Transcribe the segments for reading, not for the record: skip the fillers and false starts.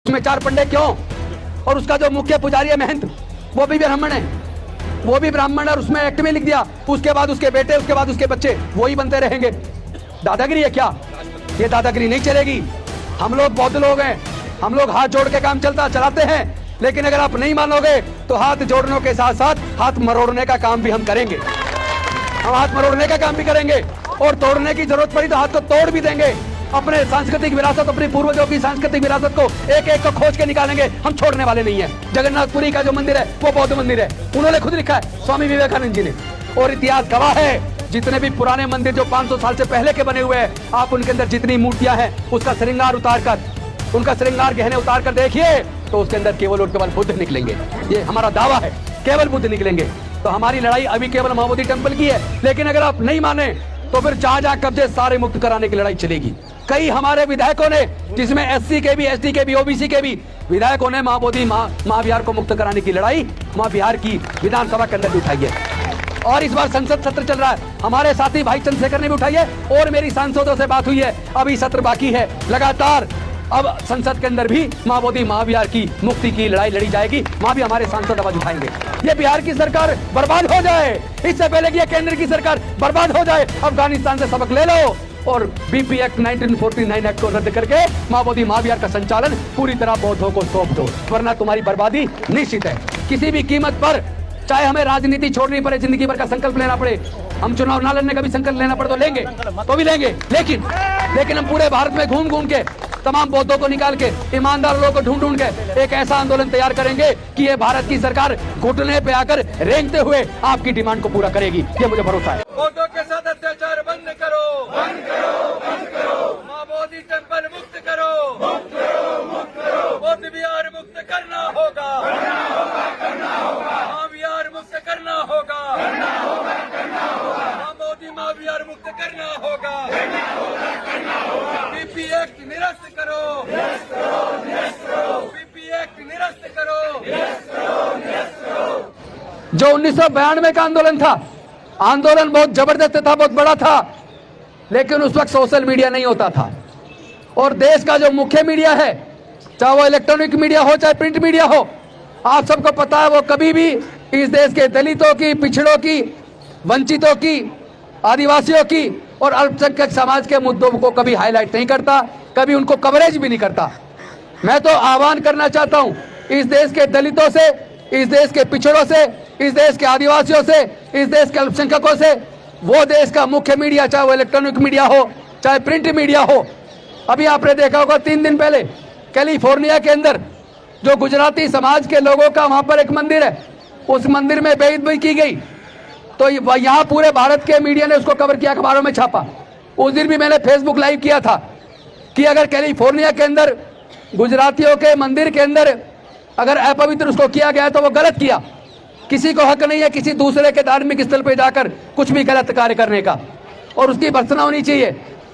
उसमें 4 पंडे क्यों? और उसका जो मुख्य पुजारी है महंत, वो भी ब्राह्मण है, वो भी ब्राह्मण है। और उसमें एक्ट में लिख दिया उसके बाद उसके बेटे, उसके बाद उसके बच्चे वही बनते रहेंगे। दादागिरी है क्या? ये दादागिरी नहीं चलेगी। हम लोग बौद्ध लोग हैं, हम लोग हाथ जोड़ के काम चलाते हैं, लेकिन अगर आप नहीं मानोगे तो हाथ जोड़ने के साथ साथ हाथ मरोड़ने का काम भी हम करेंगे। हम हाथ मरोड़ने का काम भी करेंगे और तोड़ने की जरूरत पड़ी तो हाथ को तोड़ भी देंगे। अपने सांस्कृतिक विरासत, अपने पूर्वजों की सांस्कृतिक विरासत को एक एक को खोज के निकालेंगे। हम छोड़ने वाले नहीं है। जगन्नाथपुरी का जो मंदिर है वो बौद्ध मंदिर है, उन्होंने खुद लिखा है, स्वामी विवेकानंद जी ने। और इतिहास गवाह है, जितने भी पुराने मंदिर जो 500 साल से पहले के बने हुए हैं, आप उनके अंदर जितनी मूर्तियां हैं उसका श्रृंगार उतार कर, उनका श्रृंगार गहने उतार कर देखिए तो उसके अंदर केवल और केवल बुद्ध निकलेंगे। ये हमारा दावा है, केवल बुद्ध निकलेंगे। तो हमारी लड़ाई अभी केवल महाबोधि टेम्पल की है, लेकिन अगर आप नहीं माने तो फिर जहां जहां कब्जे सारे मुक्त कराने की लड़ाई चलेगी। कई हमारे विधायकों ने, जिसमें एससी के भी, एसटी के भी, ओबीसी के भी विधायकों ने महाबोधि महाविहार को मुक्त कराने की लड़ाई महाविहार की विधानसभा के अंदर भी उठाई है। और इस बार संसद सत्र चल रहा है, हमारे साथी भाई चंद्रशेखर ने भी उठाई है और मेरी सांसदों से बात हुई है। अभी सत्र बाकी है, लगातार अब संसद के अंदर भी महाबोधि महाविहार की मुक्ति की लड़ाई लड़ी जाएगी। वहां भी हमारे सांसद आवाज उठाएंगे। ये बिहार की सरकार बर्बाद हो जाए, इससे पहले कि ये केंद्र की सरकार बर्बाद हो जाए, अफगानिस्तान से सबक ले लो और बीपी एक्ट 1949 एक्ट को रद्द करके महाबोधि महाविहार का संचालन पूरी तरह बौद्धों को सौंप दो, वरना तुम्हारी बर्बादी निश्चित है। किसी भी कीमत पर, चाहे हमें राजनीति छोड़नी पड़े, जिंदगी भर का संकल्प लेना पड़े, हम चुनाव ना लड़ने का भी संकल्प लेना पड़े तो लेंगे, तो भी लेंगे। लेकिन हम पूरे भारत में घूम घूम के तमाम बौद्धों को निकाल के, ईमानदार लोगों को ढूंढ ढूंढ के एक ऐसा आंदोलन तैयार करेंगे कि ये भारत की सरकार घुटने पे आकर रेंगते हुए आपकी डिमांड को पूरा करेगी। ये मुझे भरोसा है। बौद्धों के साथ अत्याचार बंद करो, बंद करो, बंद करो। महाबोधि टेम्पल मुक्त करो, मुक्त करो, मुक्त करो। बौद्ध विहार मुक्त करना होगा, करना होगा, करना होगा। महाविहार मुक्त करना होगा, करना होगा, करना होगा। महाबोधि महाविहार मुक्त करना होगा, करना होगा, करना होगा। बीपी एक्ट निरस्त करो, निरस्त करो, निरस्त करो। बीपी एक्ट निरस्त करो, निरस्त करो, निरस्त करो। जो 1992 का आंदोलन था, आंदोलन बहुत जबरदस्त था, बहुत बड़ा था, लेकिन उस वक्त सोशल मीडिया नहीं होता था। और देश का जो मुख्य मीडिया है, चाहे वो इलेक्ट्रॉनिक मीडिया हो चाहे प्रिंट मीडिया हो, आप सबको पता है वो कभी भी इस देश के दलितों की, पिछड़ों की, वंचितों की, आदिवासियों की और अल्पसंख्यक समाज के मुद्दों को कभी हाईलाइट नहीं करता, कभी उनको कवरेज भी नहीं करता। मैं तो आह्वान करना चाहता हूं इस देश के दलितों से, इस देश के पिछड़ों से, इस देश के आदिवासियों से, इस देश के अल्पसंख्यकों से, वो देश का मुख्य मीडिया, चाहे वो इलेक्ट्रॉनिक मीडिया हो चाहे प्रिंट मीडिया हो। अभी आपने देखा होगा 3 दिन पहले कैलिफोर्निया के अंदर जो गुजराती समाज के लोगों का वहां पर एक मंदिर है, उस मंदिर में बेइज्जती की गई, तो यहाँ पूरे भारत के मीडिया ने उसको कवर किया, अखबारों में छापा। उस दिन भी मैंने फेसबुक लाइव किया था कि अगर कैलिफोर्निया के अंदर गुजरातियों के मंदिर के अंदर अगर अपवित्र उसको किया गया तो वो गलत किया। किसी को हक नहीं है किसी दूसरे के धार्मिक स्थल पर जाकर कुछ भी गलत कार्य करने का, और उसकी भर्त्सना होनी चाहिए,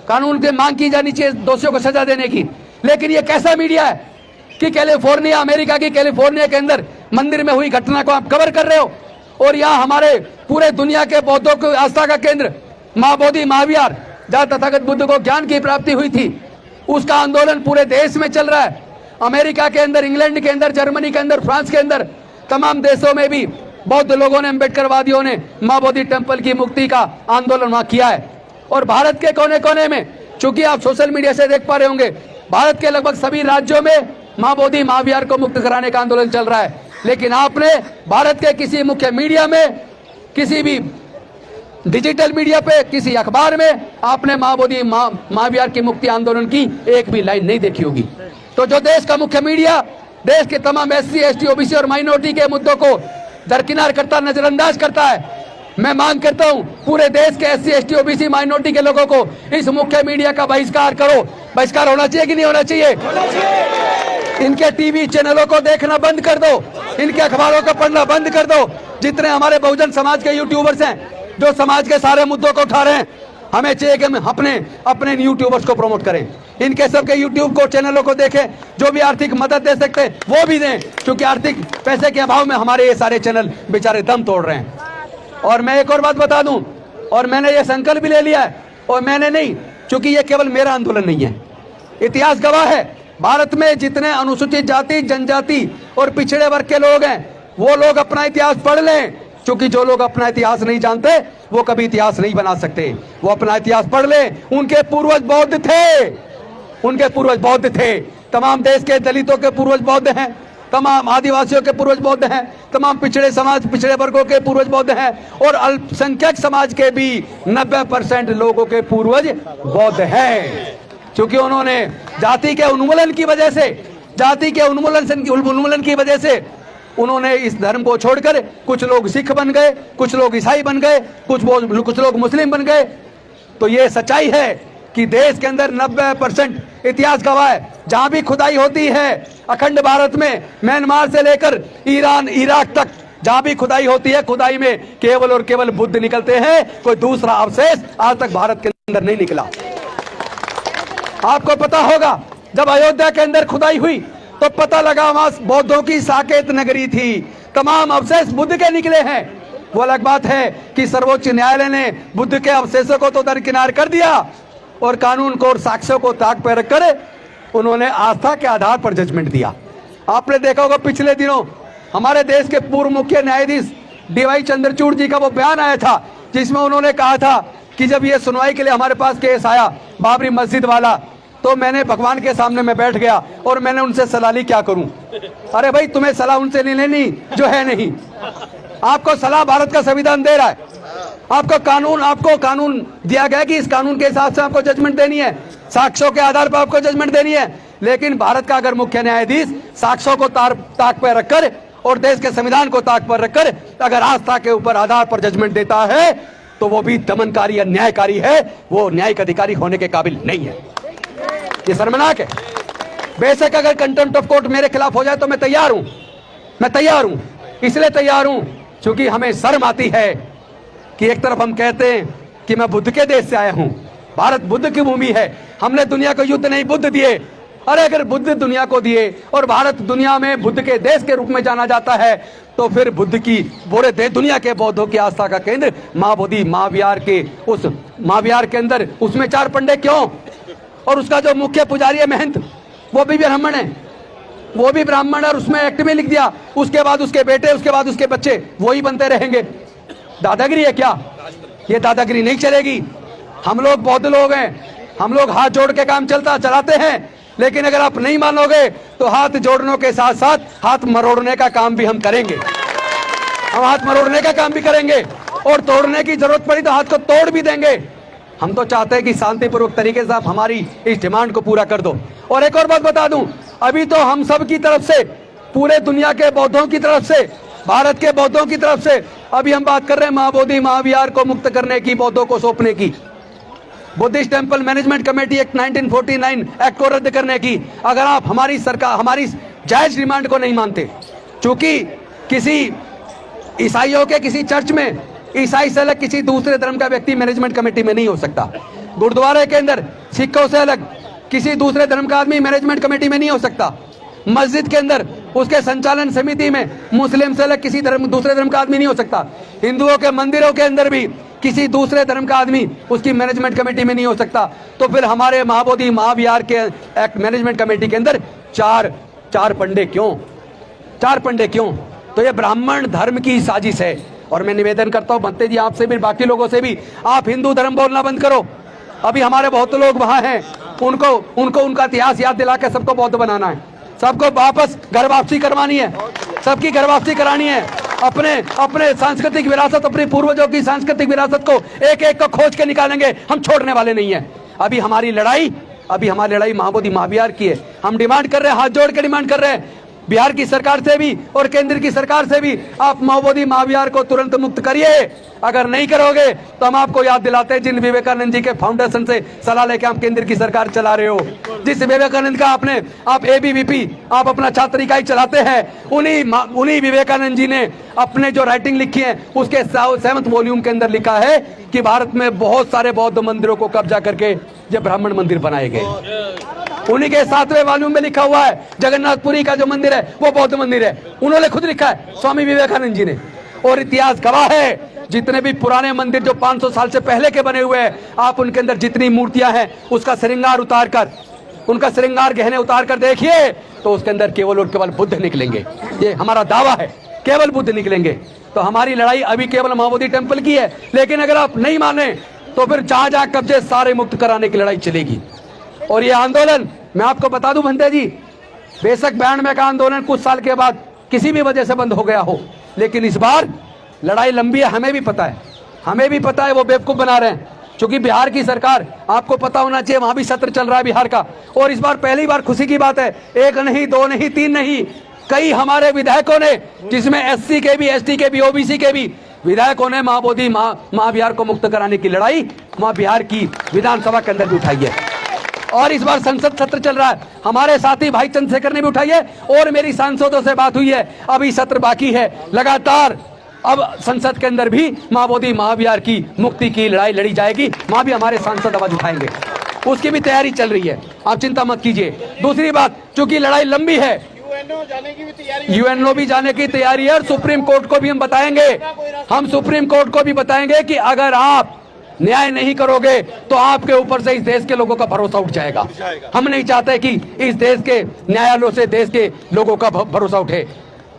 कानून की मांग की जानी चाहिए, दोषियों को सजा देने की। लेकिन ये कैसा मीडिया है कि कैलिफोर्निया, अमेरिका की कैलिफोर्निया के अंदर मंदिर में हुई घटना को आप कवर कर रहे हो, और यहाँ हमारे पूरे दुनिया के बौद्धों की आस्था का केंद्र महाबोधि महाविहार, जहाँ तथागत बुद्ध को ज्ञान की प्राप्ति हुई थी, उसका आंदोलन पूरे देश में चल रहा है। अमेरिका के अंदर, इंग्लैंड के अंदर, जर्मनी के अंदर, फ्रांस के अंदर, तमाम देशों में भी बौद्ध लोगों ने, अम्बेडकरवादियों ने महाबोधि टेम्पल की मुक्ति का आंदोलन वहां किया है। और भारत के कोने कोने में, चूंकि आप सोशल मीडिया से देख पा रहे होंगे, भारत के लगभग सभी राज्यों में महाबोधि महाविहार को मुक्त कराने का आंदोलन चल रहा है। लेकिन आपने भारत के किसी मुख्य मीडिया में, किसी भी डिजिटल मीडिया पे, किसी अखबार में आपने महाबोधि महाविहार की मुक्ति आंदोलन की एक भी लाइन नहीं देखी होगी। तो जो देश का मुख्य मीडिया देश के तमाम एससी, एसटी, ओबीसी और माइनॉरिटी के मुद्दों को दरकिनार करता, नजरअंदाज करता है, मैं मांग करता हूं पूरे देश के एससी, एसटी, ओबीसी, माइनॉरिटी के लोगों को इस मुख्य मीडिया का बहिष्कार करो। बहिष्कार होना चाहिए कि नहीं होना चाहिए? इनके टीवी चैनलों को देखना बंद कर दो, इनके अखबारों को पढ़ना बंद कर दो। जितने हमारे बहुजन समाज के यूट्यूबर्स हैं जो समाज के सारे मुद्दों को उठा रहे हैं, हमें चाहिए कि हम अपने यूट्यूबर्स को प्रमोट करें, इनके सबके यूट्यूब को, चैनलों को देखें, जो भी आर्थिक मदद दे सकते हैं वो भी दें, क्योंकि आर्थिक पैसे के अभाव में हमारे ये सारे चैनल बेचारे दम तोड़ रहे हैं। और मैं एक और बात बता दूं, और मैंने ये संकल्प भी ले लिया है, और मैंने नहीं, क्योंकि ये केवल मेरा आंदोलन नहीं है, इतिहास गवाह है भारत में जितने अनुसूचित जाति, जनजाति और पिछड़े वर्ग के लोग हैं, वो लोग अपना इतिहास पढ़ लें, क्योंकि जो लोग अपना इतिहास नहीं जानते वो कभी इतिहास नहीं बना सकते। वो अपना इतिहास पढ़ लें। उनके पूर्वज बौद्ध थे, उनके पूर्वज बौद्ध थे। तमाम देश के दलितों के पूर्वज बौद्ध हैं, तमाम आदिवासियों के पूर्वज बौद्ध हैं, तमाम पिछड़े समाज, पिछड़े वर्गों के पूर्वज बौद्ध हैं, और अल्पसंख्यक समाज के भी 90% लोगों के पूर्वज बौद्ध हैं। क्योंकि उन्होंने जाति के उन्मूलन की वजह से, जाति के उन्मूलन की वजह से उन्होंने इस धर्म को छोड़कर कुछ लोग सिख बन गए, कुछ लोग ईसाई बन गए, कुछ लोग मुस्लिम बन गए। तो ये सच्चाई है कि देश के अंदर 90% इतिहास गवाह है। जहां भी खुदाई होती है अखंड भारत में, म्यांमार से लेकर ईरान, इराक तक, जहां भी खुदाई होती है, खुदाई में केवल और केवल बुद्ध निकलते हैं। कोई दूसरा अवशेष आज तक भारत के अंदर नहीं निकला। आपको पता होगा जब अयोध्या के अंदर खुदाई हुई तो पता लगा वहां बौद्धों की साकेत नगरी थी। तमाम अवशेष बुद्ध के निकले हैं। वो अलग बात है कि सर्वोच्च न्यायालय ने बुद्ध के अवशेषों को तो दरकिनार कर दिया और कानून को और साक्ष्यों को ताक पर रखकर उन्होंने आस्था के आधार पर जजमेंट दिया। आपने देखा होगा पिछले दिनों हमारे देश के पूर्व मुख्य न्यायाधीश डीवाई चंद्रचूड़ जी का वो बयान आया था, जिसमें उन्होंने कहा था कि जब ये सुनवाई के लिए हमारे पास केस आया बाबरी मस्जिद वाला, तो मैंने भगवान के सामने में बैठ गया और मैंने उनसे सलाह ली, क्या करूं। अरे भाई, तुम्हें सलाह उनसे नहीं लेनी जो है नहीं। आपको सलाह भारत का संविधान दे रहा है, आपको कानून दिया गया कि इस कानून के हिसाब से आपको जजमेंट देनी है, साक्ष्यों के आधार पर आपको जजमेंट देनी है। लेकिन भारत का अगर मुख्य न्यायाधीश साक्ष्यों को ताक पर रखकर और देश के संविधान को ताक पर रखकर अगर आस्था के ऊपर आधार पर जजमेंट देता है तो वो भी दमनकारी, अन्यायकारी है, वो न्यायिक अधिकारी होने के काबिल नहीं है। ये शर्मनाक है। बेशक अगर कंटेम्प्ट ऑफ कोर्ट मेरे खिलाफ हो जाए तो मैं तैयार हूं, इसलिए तैयार हूं क्योंकि हमें शर्म आती है कि एक तरफ हम कहते हैं कि मैं बुद्ध के देश से आया हूं, भारत बुद्ध की भूमि है, हमने दुनिया को युद्ध नहीं बुद्ध दिए। अरे अगर बुद्ध दुनिया को दिए और भारत दुनिया में बुद्ध के देश के रूप में जाना जाता है, तो फिर बुद्ध की पूरे दुनिया के बौद्धों की आस्था का केंद्र माँ बोधि महाविहार के उस महाविहार के अंदर, उसमें 4 पंडे क्यों? और उसका जो मुख्य पुजारी है महंत, वो भी ब्राह्मण है, वो भी ब्राह्मण, और उसमें एक्ट में लिख दिया उसके बाद उसके बेटे, उसके बाद उसके बच्चे वही बनते रहेंगे। दादागिरी है क्या? ये दादागिरी नहीं चलेगी। हम लोग बौद्ध लोग हैं, हम लोग हाथ जोड़ के काम चलाते हैं, लेकिन अगर आप नहीं मानोगे तो हाथ जोड़ने के साथ साथ हाथ मरोड़ने का काम भी हम करेंगे। हम हाथ मरोड़ने का काम भी करेंगे और तोड़ने की जरूरत पड़ी तो हाथ को तोड़ भी देंगे। हम तो चाहते हैं कि शांतिपूर्वक तरीके से आप हमारी इस डिमांड को पूरा कर दो। और एक और बात बता दूं, अभी तो हम सब की तरफ से, पूरे दुनिया के बौद्धों की तरफ से, भारत के बौद्धों की तरफ से अभी हम बात कर रहे हैं माँ बोधि महाविहार को मुक्त करने की, बौद्धों को सौंपने की, Buddhist temple management committee act 1949 act को रद्द करने की। अगर आप हमारी सरकार, हमारी जायज डिमांड को नहीं मानते, क्योंकि किसी ईसाइयों के किसी चर्च में ईसाई से अलग किसी दूसरे धर्म का व्यक्ति मैनेजमेंट कमेटी में नहीं हो सकता, गुरुद्वारे के अंदर सिखों से अलग किसी दूसरे धर्म का आदमी मैनेजमेंट कमेटी में नहीं हो सकता, मस्जिद के अंदर उसके संचालन समिति में मुस्लिम से अलग किसी दूसरे धर्म का आदमी नहीं हो सकता, हिंदुओं के मंदिरों के अंदर भी किसी दूसरे धर्म का आदमी उसकी मैनेजमेंट कमेटी में नहीं हो सकता। तो फिर हमारे महाबोधि महाविहार के एक्ट मैनेजमेंट कमेटी के अंदर चार पंडे क्यों? 4 पंडे क्यों? तो ये ब्राह्मण धर्म की साजिश है। और मैं निवेदन करता हूँ भंते जी आपसे भी, बाकी लोगों से भी, आप हिंदू धर्म बोलना बंद करो। अभी हमारे बहुत लोग वहां हैं, उनको उनका इतिहास याद दिला के सबको बौद्ध बनाना है, सबको वापस घर वापसी करवानी है, सबकी घर वापसी करानी है। अपने सांस्कृतिक विरासत, अपने पूर्वजों की सांस्कृतिक विरासत को एक एक को खोज के निकालेंगे, हम छोड़ने वाले नहीं है। अभी हमारी लड़ाई महाबोधि महाविहार की है। हम डिमांड कर रहे हैं, हाथ जोड़ के डिमांड कर रहे हैं बिहार की सरकार से भी और केंद्र की सरकार से भी, आप महाबोधि महाविहार को तुरंत मुक्त करिए। अगर नहीं करोगे तो हम आपको याद दिलाते हैं जिन विवेकानंद जी के फाउंडेशन से सलाह लेके आप केंद्र की सरकार चला रहे हो, जिस विवेकानंद का आप एबीवीपी, आप अपना छात्र इकाई चलाते हैं, उन्हीं विवेकानंद जी ने अपने जो राइटिंग लिखी है उसके 7वें वॉल्यूम के अंदर लिखा है कि भारत में बहुत सारे बौद्ध मंदिरों को कब्जा करके ये ब्राह्मण मंदिर बनाए गए। उन्हीं के 7वें वॉल्यूम में लिखा हुआ है जगन्नाथपुरी का जो मंदिर है वो बौद्ध मंदिर है, उन्होंने खुद लिखा है, स्वामी विवेकानंद जी ने। और इतिहास गवाह है, जितने भी पुराने मंदिर जो 500 साल से पहले के बने हुए हैं, आप उनके अंदर जितनी मूर्तियां हैं उसका श्रृंगार उतार कर उनका श्रृंगार गहने उतार कर देखिए तो उसके अंदर केवल और केवल बुद्ध निकलेंगे। ये हमारा दावा है, केवल बुद्ध निकलेंगे। तो हमारी लड़ाई अभी केवल महाबोधि टेम्पल की है, लेकिन अगर आप नहीं माने तो फिर जहां जहां कब्जे सारे मुक्त कराने की लड़ाई चलेगी। और ये आंदोलन मैं आपको बता दूं भंते जी, बेशक 92 का आंदोलन कुछ साल के बाद किसी भी वजह से बंद हो गया हो, लेकिन इस बार लड़ाई लंबी है, हमें भी पता है, हमें भी पता है वो बेवकूफ बना रहे हैं। क्योंकि बिहार की सरकार, आपको पता होना चाहिए, वहां भी सत्र चल रहा है बिहार का। और इस बार पहली बार खुशी की बात है, 1 नहीं 2 नहीं 3 नहीं, कई हमारे विधायकों ने, जिसमें SC के भी, ST के भी, OBC के भी विधायकों ने महाबोधि महाविहार को मुक्त कराने की लड़ाई वहां बिहार की विधानसभा के अंदर भी उठाई है। और इस बार संसद सत्र चल रहा है, हमारे साथी भाई चंद्रशेखर ने भी उठाई है और मेरी सांसदों से बात हुई है, अभी सत्र बाकी है। लगातार अब संसद के अंदर भी महाबोधि महाविहार की मुक्ति की लड़ाई लड़ी जाएगी, वहां भी हमारे सांसद आवाज उठाएंगे, उसकी भी तैयारी चल रही है, आप चिंता मत कीजिए। दूसरी बात, चूंकि लड़ाई लंबी है, UNO भी जाने की तैयारी है और सुप्रीम कोर्ट को भी हम बताएंगे, हम सुप्रीम कोर्ट को भी बताएंगे कि अगर आप न्याय नहीं करोगे तो आपके ऊपर से इस देश के लोगों का भरोसा उठ जाएगा। हम नहीं चाहते कि इस देश के न्यायालयों से देश के लोगों का भरोसा उठे।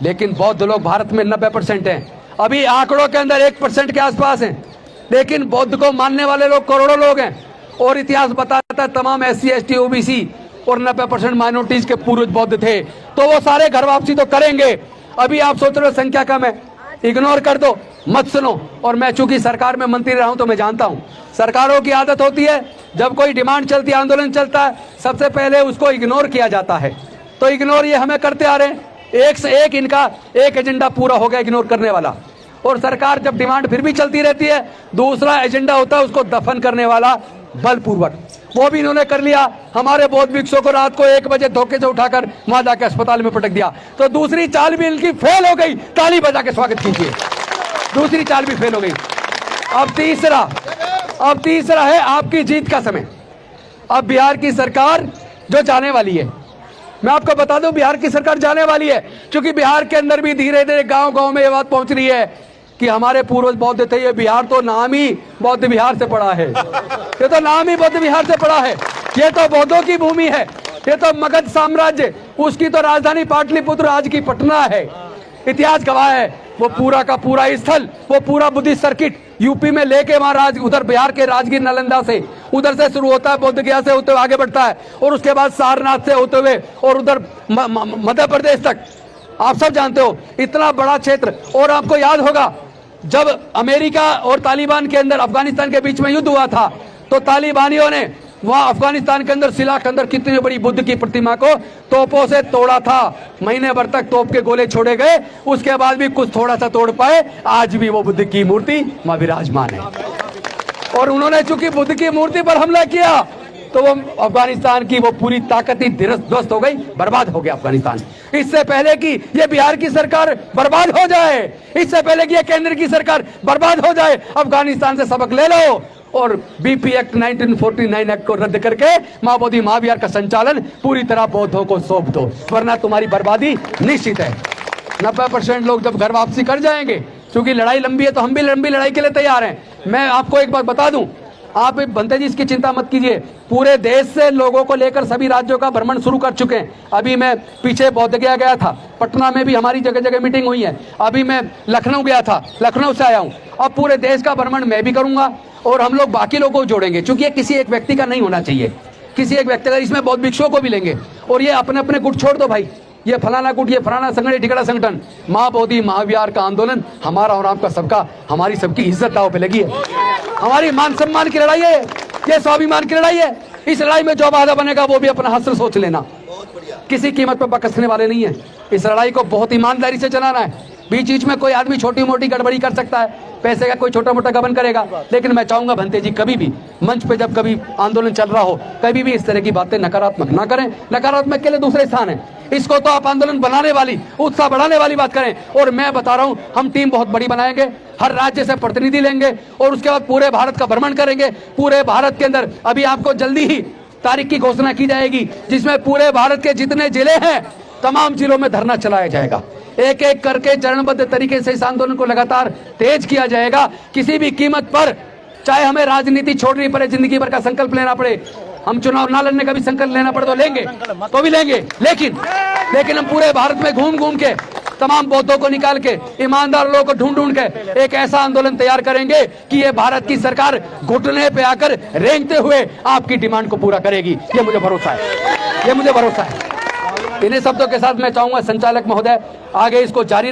लेकिन बौद्ध लोग भारत में 90% हैं, अभी आंकड़ों के अंदर 1% के आसपास हैं, लेकिन बौद्ध को मानने वाले लोग करोड़ों लोग हैं। और इतिहास बताता है तमाम SC ST OBC और 90% माइनॉरिटीज के पूर्वज बौद्ध थे, तो वो सारे घर वापसी तो करेंगे। अभी आप सोच रहे हो संख्या कम है, इग्नोर कर दो, मत सुनो। और मैं चूंकि सरकार में मंत्री रहा हूं तो मैं जानता हूं, सरकारों की आदत होती है जब कोई डिमांड चलती है, आंदोलन चलता है, सबसे पहले उसको इग्नोर किया जाता है। तो इग्नोर ये हमें करते आ रहे हैं, एक से एक इनका एक एजेंडा पूरा हो गया इग्नोर करने वाला। और सरकार जब डिमांड फिर भी चलती रहती है, दूसरा एजेंडा होता है उसको दफन करने वाला बलपूर्वक, वो भी इन्होंने कर लिया। हमारे बौद्ध भिक्षुओं को रात को 1 बजे धोखे से उठाकर वहां जाकर अस्पताल में पटक दिया। तो दूसरी चाल भी इनकी फेल हो गई, ताली बजा के स्वागत कीजिए, दूसरी चाल भी फेल हो गई। अब तीसरा है आपकी जीत का समय। अब बिहार की सरकार जो जाने वाली है, मैं आपको बता दूं बिहार की सरकार जाने वाली है, क्योंकि बिहार के अंदर भी धीरे धीरे गांव-गांव में ये बात पहुंच रही है कि हमारे पूर्वज बौद्ध थे, ये बिहार तो नाम ही बौद्ध बिहार से पड़ा है, ये तो नाम ही बौद्ध बिहार से पड़ा है, ये तो बौद्धों की भूमि है, ये तो मगध साम्राज्य, उसकी तो राजधानी पाटलिपुत्र आज की पटना है। इतिहास गवाह है, वो पूरा का पूरा स्थल, वो पूरा बुद्धिस्ट सर्किट यूपी में लेके वहां उधर बिहार के राजगीर नालंदा से उधर से शुरू होता है, बोध गया से होते हुए आगे बढ़ता है और उसके बाद सारनाथ से होते हुए और उधर मध्य प्रदेश तक। आप सब जानते हो इतना बड़ा क्षेत्र। और आपको याद होगा जब अमेरिका और तालिबान के अंदर अफगानिस्तान के बीच में युद्ध हुआ था, तो तालिबानियों ने वहां अफगानिस्तान के अंदर सिला के अंदर कितनी बड़ी बुद्ध की प्रतिमा को तोपों से तोड़ा था। महीने भर तक तोप के गोले छोड़े गए, उसके बाद भी कुछ थोड़ा सा तोड़ पाए, आज भी वो बुद्ध की मूर्ति वहां विराजमान है। और उन्होंने चूंकि बुद्ध की मूर्ति पर हमला किया तो वो अफगानिस्तान की वो पूरी ताकत ही ध्वस्त हो गई, बर्बाद हो गया अफगानिस्तान। इससे पहले कि ये बिहार की सरकार बर्बाद हो जाए, इससे पहले कि ये केंद्र की सरकार बर्बाद हो जाए, अफगानिस्तान से सबक ले लो और BP एक्ट 1949 एक्ट को रद्द करके महाबोधि महाविहार का संचालन पूरी तरह बौद्धों को सौंप दो, वरना तुम्हारी बर्बादी निश्चित है। 90% लोग जब घर वापसी कर जाएंगे, क्योंकि लड़ाई लंबी है तो हम भी लंबी लड़ाई के लिए तैयार हैं। मैं आपको एक बात बता दूं, आप बनते जी इसकी चिंता मत कीजिए, पूरे देश से लोगों को लेकर सभी राज्यों का भ्रमण शुरू कर चुके हैं। अभी मैं पीछे बोध गया था, पटना में भी हमारी जगह जगह मीटिंग हुई है, अभी मैं लखनऊ गया था, लखनऊ से आया हूं। अब पूरे देश का भ्रमण मैं भी करूंगा और हम लोग बाकी लोगों को जोड़ेंगे, क्योंकि ये किसी एक व्यक्ति का नहीं होना चाहिए, किसी एक व्यक्ति का, इसमें बौद्ध भिक्षुओं को भी लेंगे। और ये अपने अपने गुट छोड़ दो भाई, ये फलाना गुट, ये फलाना संगठन, ठिकाना संगठन, महाबोधि महाविहार का आंदोलन हमारा और आपका सबका, हमारी सबकी इज्जत दांव पे लगी है, हमारी मान सम्मान की लड़ाई है, ये स्वाभिमान की लड़ाई है। इस लड़ाई में जो बाधा बनेगा वो भी अपना हश्र सोच लेना, किसी कीमत पर बकसने वाले नहीं है। इस लड़ाई को बहुत ईमानदारी से चलाना है। बीच बीच में कोई आदमी छोटी मोटी गड़बड़ी कर सकता है, पैसे का कोई छोटा मोटा गबन करेगा, लेकिन मैं चाहूंगा भंते जी कभी भी मंच पे जब कभी आंदोलन चल रहा हो, कभी भी इस तरह की बातें नकारात्मक ना करें। नकारात्मक के लिए दूसरे स्थान है, इसको तो आप आंदोलन बनाने वाली, उत्साह बढ़ाने वाली बात करें। और मैं बता रहा हूं, हम टीम बहुत बड़ी बनाएंगे, हर राज्य से प्रतिनिधि लेंगे और उसके बाद पूरे भारत का भ्रमण करेंगे। पूरे भारत के अंदर अभी आपको जल्दी ही तारीख की घोषणा की जाएगी, जिसमें पूरे भारत के जितने जिले हैं तमाम जिलों में धरना चलाया जाएगा। एक एक करके चरणबद्ध तरीके से इस आंदोलन को लगातार तेज किया जाएगा। किसी भी कीमत पर, चाहे हमें राजनीति छोड़नी पड़े, जिंदगी भर का संकल्प लेना पड़े, हम चुनाव ना लड़ने का भी संकल्प लेना पड़े तो लेंगे, तो भी लेंगे, लेकिन हम पूरे भारत में घूम घूम के तमाम बौद्धों को निकाल के, ईमानदार लोगों को ढूंढ ढूंढ के एक ऐसा आंदोलन तैयार करेंगे कि ये भारत की सरकार घुटने पे आकर रेंगते हुए आपकी डिमांड को पूरा करेगी। ये मुझे भरोसा है, ये मुझे भरोसा है। इन्हीं शब्दों के साथ मैं चाहूंगा संचालक महोदय आगे इसको जारी